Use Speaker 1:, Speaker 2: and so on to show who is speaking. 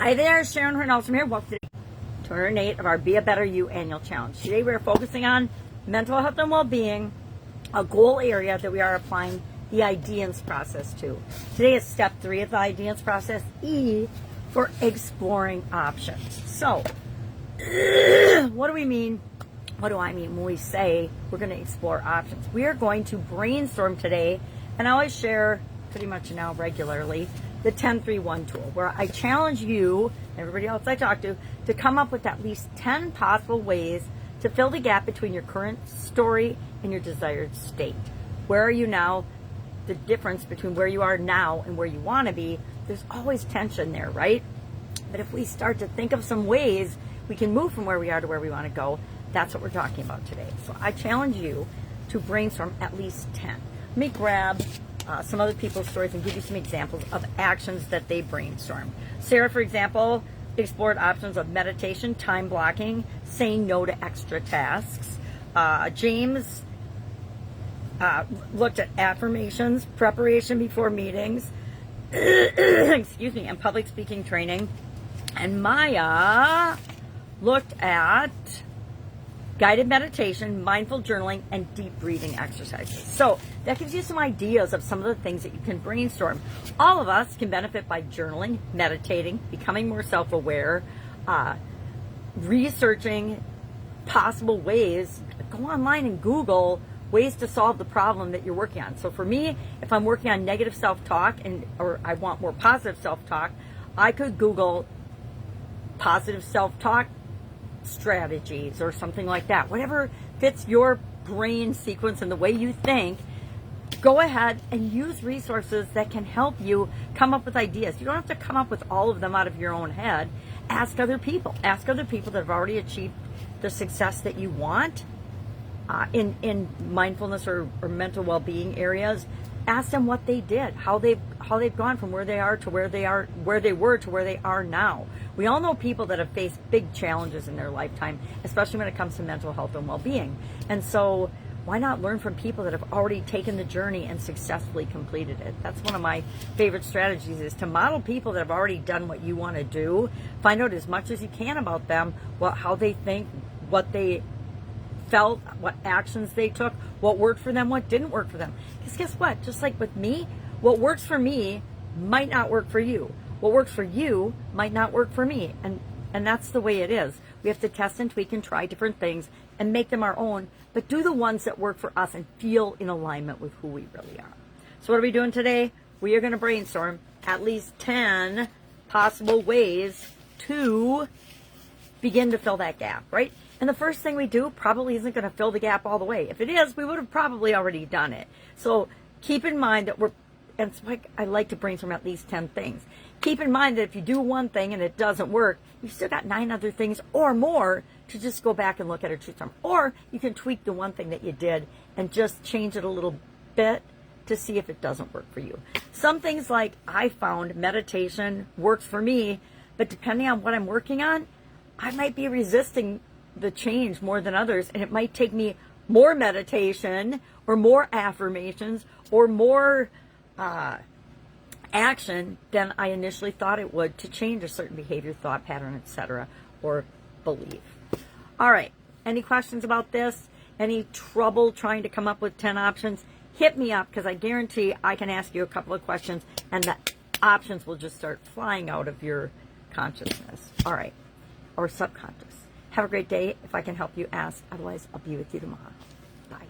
Speaker 1: Hi there, Sharon Horne-Ellstrom here. Welcome to 208 of our Be a Better You annual challenge. Today we are focusing on mental health and well-being, a goal area that we are applying the IDEANCE process to. Today is step 3 of the IDEANCE process, E for exploring options. So, what do we mean? What do I mean when we say we're going to explore options? We are going to brainstorm today, and I always share pretty much now regularly the 10-3-1 tool, where I challenge you, everybody else I talk to come up with at least 10 possible ways to fill the gap between your current story and your desired state. Where are you now? The difference between where you are now and where you want to be, there's always tension there, right? But if we start to think of some ways we can move from where we are to where we want to go, that's what we're talking about today. So I challenge you to brainstorm at least 10. Let me grab some other people's stories and give you some examples of actions that they brainstormed. Sarah, for example, explored options of meditation, time blocking, saying no to extra tasks. James looked at affirmations, preparation before meetings, excuse me, and public speaking training. And Maya looked at guided meditation, mindful journaling, and deep breathing exercises. So that gives you some ideas of some of the things that you can brainstorm. All of us can benefit by journaling, meditating, becoming more self-aware, researching possible ways. Go online and Google ways to solve the problem that you're working on. So for me, if I'm working on negative self-talk or I want more positive self-talk, I could Google positive self-talk strategies or something like that. Whatever fits your brain sequence and the way you think, go ahead and use resources that can help you come up with ideas. You don't have to come up with all of them out of your own head. Ask other people. Ask other people that have already achieved the success that you want in mindfulness or mental well-being areas. Ask them what they did, how they've gone from where they are to where they were to where they are now. We all know people that have faced big challenges in their lifetime, especially when it comes to mental health and well-being. And so why not learn from people that have already taken the journey and successfully completed it? That's one of my favorite strategies, is to model people that have already done what you want to do. Find out as much as you can about them, how they think, what they felt, what actions they took, what worked for them, what didn't work for them. Because guess what? Just like with me, what works for me might not work for you. What works for you might not work for me. And that's the way it is. We have to test and tweak and try different things and make them our own, but do the ones that work for us and feel in alignment with who we really are. So what are we doing today? We are going to brainstorm at least 10 possible ways to begin to fill that gap, right? And the first thing we do probably isn't going to fill the gap all the way. If it is, we would have probably already done it. So keep in mind that and it's like I like to brainstorm at least 10 things. Keep in mind that if you do one thing and it doesn't work, you've still got 9 other things or more to just go back and look at or choose from. Or you can tweak the one thing that you did and just change it a little bit to see if it doesn't work for you. Some things, like I found meditation works for me, but depending on what I'm working on, I might be resisting the change more than others, and it might take me more meditation or more affirmations or more action than I initially thought it would to change a certain behavior, thought pattern, etc., or belief. All right, any questions about this? Any trouble trying to come up with 10 options? Hit me up, because I guarantee I can ask you a couple of questions and the options will just start flying out of your consciousness. All right, or subconscious. Have a great day. If I can help you, ask. Otherwise, I'll be with you tomorrow. Bye.